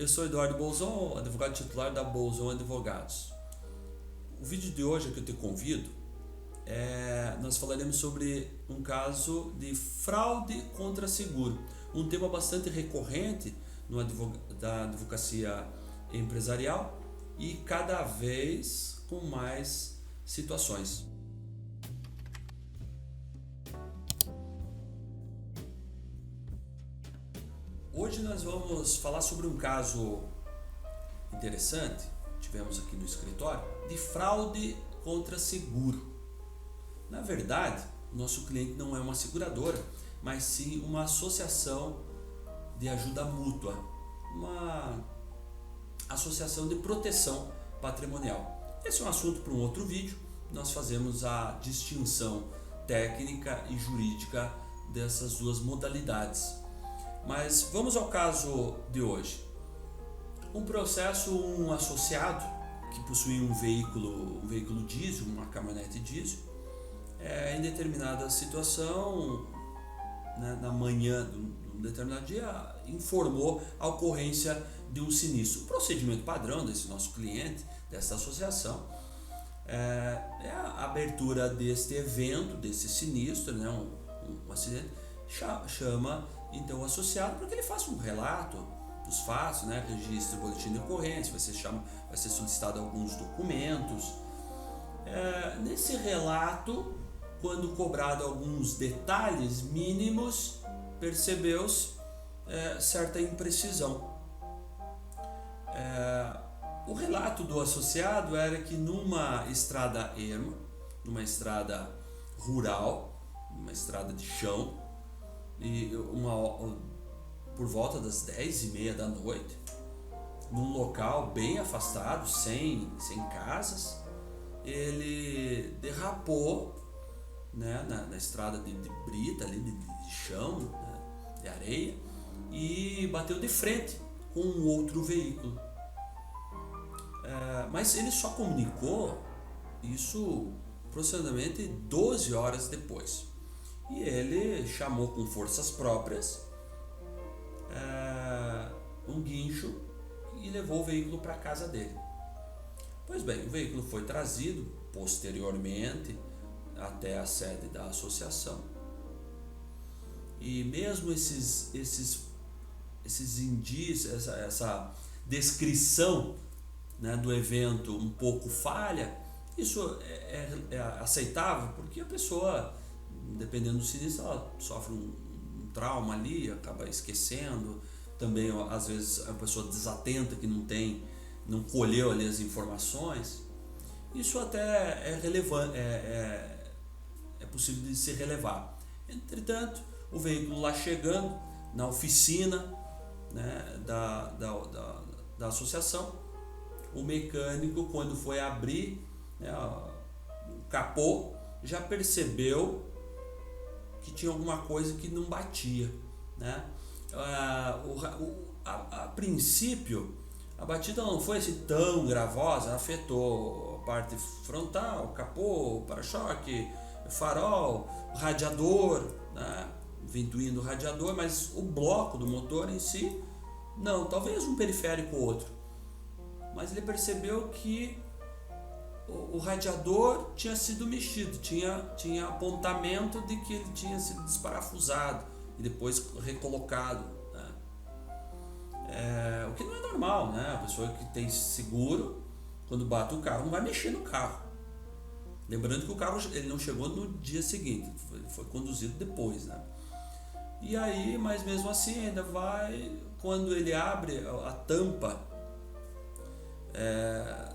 Eu sou Eduardo Bolzon, advogado titular da Bolzon Advogados. O vídeo de hoje que eu te convido, nós falaremos sobre um caso de fraude contra seguro, um tema bastante recorrente da advocacia empresarial e cada vez com mais situações. Hoje nós vamos falar sobre um caso interessante, tivemos aqui no escritório, de fraude contra seguro. Na verdade, o nosso cliente não é uma seguradora, mas sim uma associação de ajuda mútua, uma associação de proteção patrimonial. Esse é um assunto para um outro vídeo, nós fazemos a distinção técnica e jurídica dessas duas modalidades. Mas vamos ao caso de hoje. Um associado que possuía um veículo diesel, uma caminhonete diesel, em determinada situação, na manhã de um determinado dia, informou a ocorrência de um sinistro. O procedimento padrão desse nosso cliente, dessa associação, é a abertura deste evento, desse sinistro, um acidente, chama então o associado para que ele faça um relato dos fatos, registre o boletim de ocorrência, vai ser solicitado alguns documentos. Nesse relato, quando cobrado alguns detalhes mínimos, percebeu-se certa imprecisão. O relato do associado era que numa estrada erma, numa estrada rural, uma estrada de chão, e por volta das 10h30 da noite, num local bem afastado, sem casas, ele derrapou na estrada de brita, ali, de chão, de areia, e bateu de frente com um outro veículo. Mas ele só comunicou isso aproximadamente 12 horas depois. E ele chamou com forças próprias um guincho e levou o veículo para a casa dele. Pois bem, o veículo foi trazido posteriormente até a sede da associação. E mesmo esses indícios, essa descrição do evento um pouco falha, isso é aceitável, porque a pessoa, dependendo do sinistro, ela sofre um trauma ali, acaba esquecendo. Também, às vezes, a pessoa desatenta que não colheu ali as informações. Isso até é relevante, é possível de se relevar. Entretanto, o veículo lá chegando na oficina da associação, o mecânico, quando foi abrir o capô, já percebeu que tinha alguma coisa que não batia, a princípio a batida não foi assim tão gravosa, afetou a parte frontal, capô, para-choque, farol, radiador, ventoinha do radiador, mas o bloco do motor em si não, talvez um periférico ou outro, mas ele percebeu que o radiador tinha sido mexido, tinha apontamento de que ele tinha sido desparafusado e depois recolocado, o que não é normal, a pessoa que tem seguro, quando bate o carro, não vai mexer no carro. Lembrando que o carro ele não chegou no dia seguinte, foi conduzido depois, E aí, mas mesmo assim ainda quando ele abre a tampa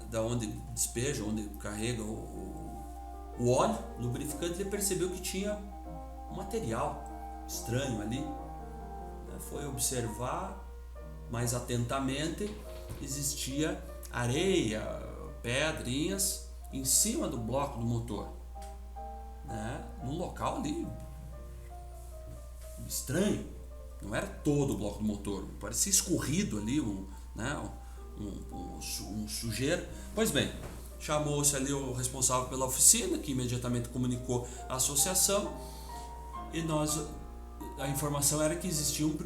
da onde despeja, onde carrega o óleo lubrificante, ele percebeu que tinha um material estranho ali. Foi observar mais atentamente, existia areia, pedrinhas em cima do bloco do motor, num local ali estranho. Não era todo o bloco do motor, parecia escorrido ali um sujeira. Pois bem, chamou-se ali o responsável pela oficina, que imediatamente comunicou à associação, e a informação era que existia um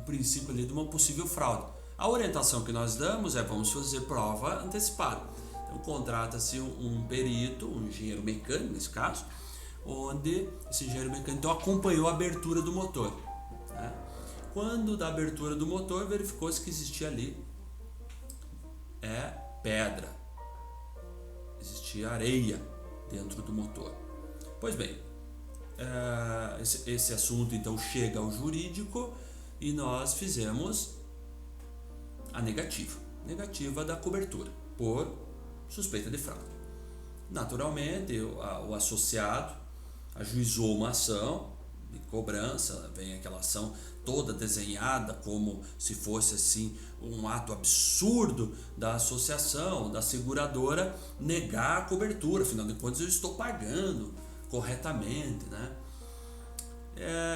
princípio ali de uma possível fraude. A orientação que nós damos é: vamos fazer prova antecipada. Então contrata-se um perito, um engenheiro mecânico nesse caso, onde esse engenheiro mecânico então acompanhou a abertura do motor, né? Quando da abertura do motor verificou-se que existia ali pedra, existia areia dentro do motor. Pois bem, esse assunto então chega ao jurídico e nós fizemos a negativa da cobertura por suspeita de fraude. Naturalmente, o associado ajuizou uma ação de cobrança, vem aquela ação toda desenhada como se fosse assim um ato absurdo da associação, da seguradora negar a cobertura, afinal de contas eu estou pagando corretamente, né?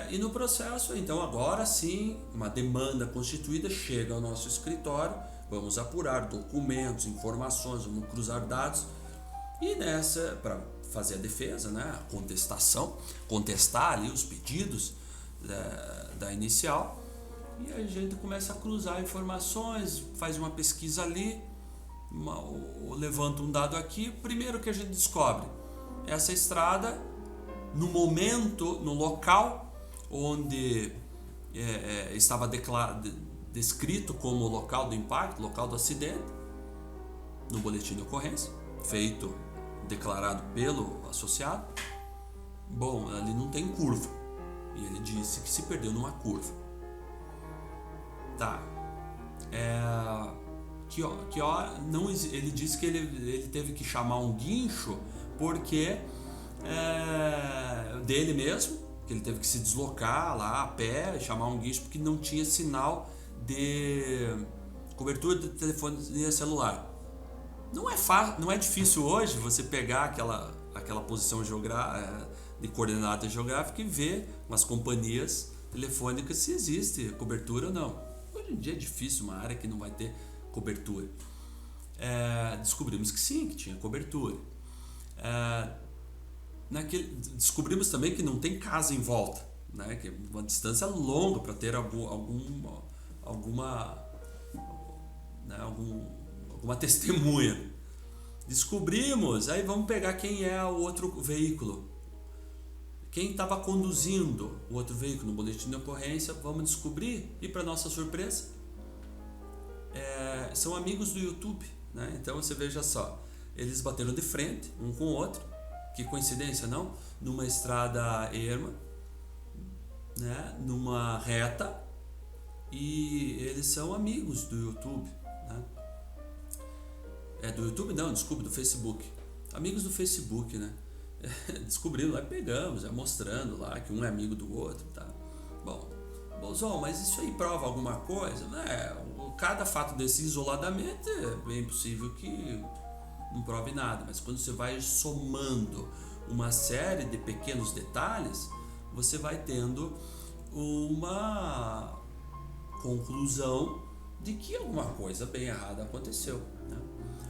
E no processo, então, agora sim, uma demanda constituída chega ao nosso escritório, vamos apurar documentos, informações, vamos cruzar dados e nessa, para fazer a defesa, né, a contestação, contestar ali os pedidos da inicial, e a gente começa a cruzar informações, faz uma pesquisa ali, levanta um dado aqui. Primeiro que a gente descobre, essa estrada, no momento, no local onde estava descrito como local do impacto, local do acidente, no boletim de ocorrência, declarado pelo associado, bom, ali não tem curva, e ele disse que se perdeu numa curva. Tá. Ele disse que ele teve que chamar um guincho porque dele mesmo, que ele teve que se deslocar lá a pé, chamar um guincho porque não tinha sinal de cobertura de telefonia celular. Não é difícil hoje você pegar aquela posição de coordenada geográfica e ver nas companhias telefônicas se existe cobertura ou não. Hoje em dia é difícil uma área que não vai ter cobertura. Descobrimos que sim, que tinha cobertura. Descobrimos também que não tem casa em volta, né? Que é uma distância longa para ter alguma testemunha. Descobrimos, aí vamos pegar quem é o outro veículo, quem estava conduzindo o outro veículo no boletim de ocorrência. Vamos descobrir, e para nossa surpresa, são amigos do YouTube, né? Então você veja só, eles bateram de frente um com o outro, que coincidência, não? Numa estrada erma, né? Numa reta, e eles são amigos do YouTube, né? Do YouTube não, desculpa, do Facebook. Amigos do Facebook, né? Descobrimos lá, pegamos, mostrando lá que um é amigo do outro, tá? Bom, Bolzão, mas isso aí prova alguma coisa? Cada fato desse isoladamente é bem possível que não prove nada, mas quando você vai somando uma série de pequenos detalhes, você vai tendo uma conclusão de que alguma coisa bem errada aconteceu, né?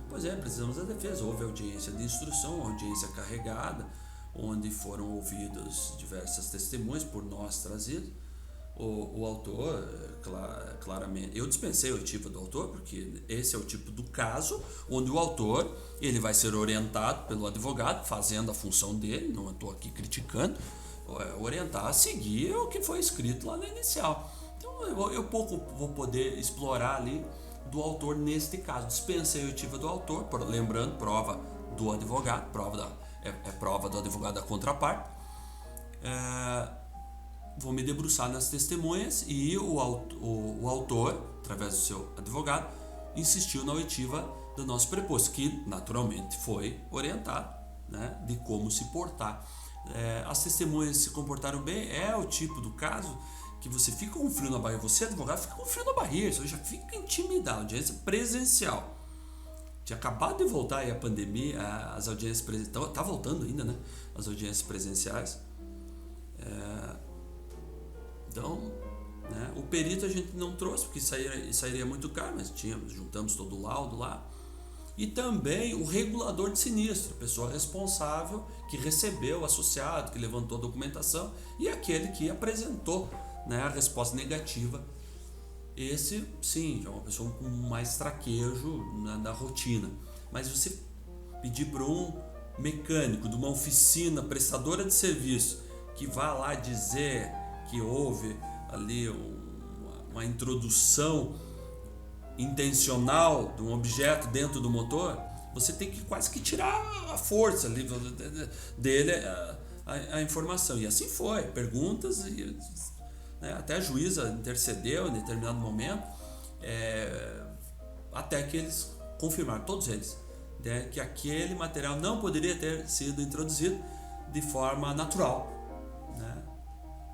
Pois precisamos da defesa. Houve audiência de instrução, audiência carregada, onde foram ouvidas diversas testemunhas por nós trazidas. O autor, claramente, eu dispensei a oitiva do autor, porque esse é o tipo do caso onde o autor ele vai ser orientado pelo advogado, fazendo a função dele, não estou aqui criticando, orientar a seguir o que foi escrito lá na inicial. Então eu pouco vou poder explorar ali do autor neste caso. Dispensei a oitiva do autor, lembrando, prova do advogado, prova do advogado da contraparte. Vou me debruçar nas testemunhas, e o autor, através do seu advogado, insistiu na oitiva do nosso preposto, que naturalmente foi orientado, né, de como se portar. As testemunhas se comportaram bem. É o tipo do caso que você fica com frio na barriga, você advogado fica com frio na barriga, você já fica intimidado. Audiência presencial. Tinha acabado de voltar aí a pandemia, as audiências presenciais, tá voltando ainda, né? As audiências presenciais. Então, né, o perito a gente não trouxe, porque sairia muito caro, mas juntamos todo o laudo lá. E também o regulador de sinistro, a pessoa responsável que recebeu o associado, que levantou a documentação, e aquele que apresentou, né, a resposta negativa Esse, sim, já é uma pessoa com mais traquejo na rotina. Mas você pedir para um mecânico de uma oficina prestadora de serviço que vá lá dizer que houve ali uma introdução intencional de um objeto dentro do motor, você tem que quase que tirar a força ali dele, a informação. E assim foi, perguntas, e, né, até a juíza intercedeu em determinado momento, até que eles confirmaram, todos eles, né, que aquele material não poderia ter sido introduzido de forma natural, né,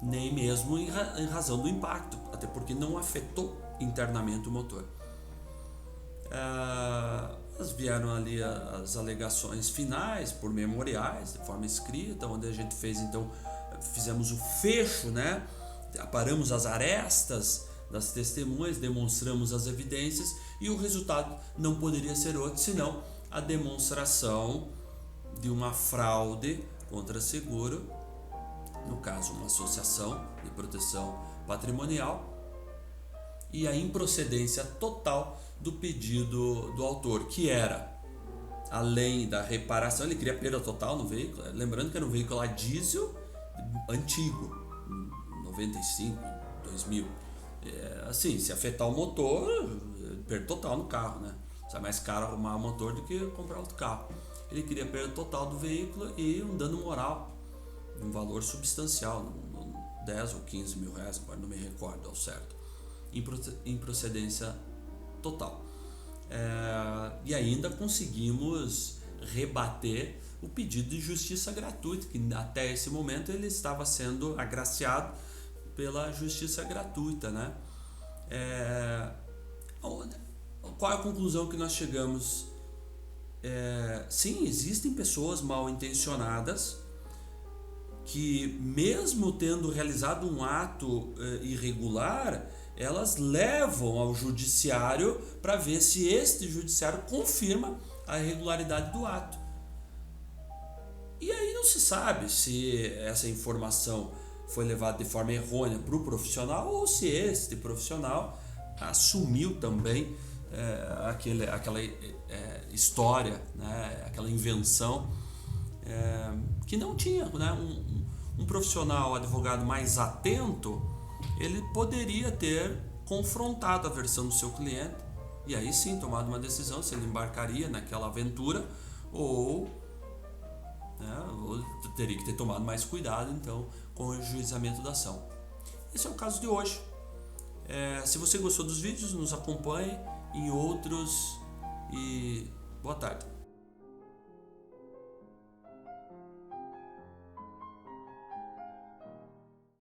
nem mesmo em razão do impacto, até porque não afetou internamente o motor. Vieram ali as alegações finais por memoriais, de forma escrita, onde a gente fez, então, fizemos o fecho, né? Aparamos as arestas das testemunhas, demonstramos as evidências e o resultado não poderia ser outro senão a demonstração de uma fraude contra seguro, no caso uma associação de proteção patrimonial, e a improcedência total do pedido do autor, que era, além da reparação, ele queria perda total no veículo, lembrando que era um veículo a diesel antigo, 95, 2000. Assim, se afetar o motor, perda total no carro, né? Sai mais caro arrumar o motor do que comprar outro carro. Ele queria perda total do veículo e um dano moral, um valor substancial, 10 ou 15 mil reais, agora não me recordo ao certo, improcedência total. E ainda conseguimos rebater o pedido de justiça gratuita, que até esse momento ele estava sendo agraciado pela justiça gratuita, né? Qual é a conclusão que nós chegamos? Sim, existem pessoas mal intencionadas que, mesmo tendo realizado um ato irregular, elas levam ao judiciário para ver se este judiciário confirma a irregularidade do ato. E aí não se sabe se essa informação foi levada de forma errônea para o profissional ou se este profissional assumiu também aquela história, né, aquela invenção que não tinha, né? Um profissional, advogado mais atento, ele poderia ter confrontado a versão do seu cliente e aí sim tomado uma decisão se ele embarcaria naquela aventura ou teria que ter tomado mais cuidado então com o juizamento da ação. Esse é o caso de hoje. Se você gostou dos vídeos, nos acompanhe em outros e boa tarde.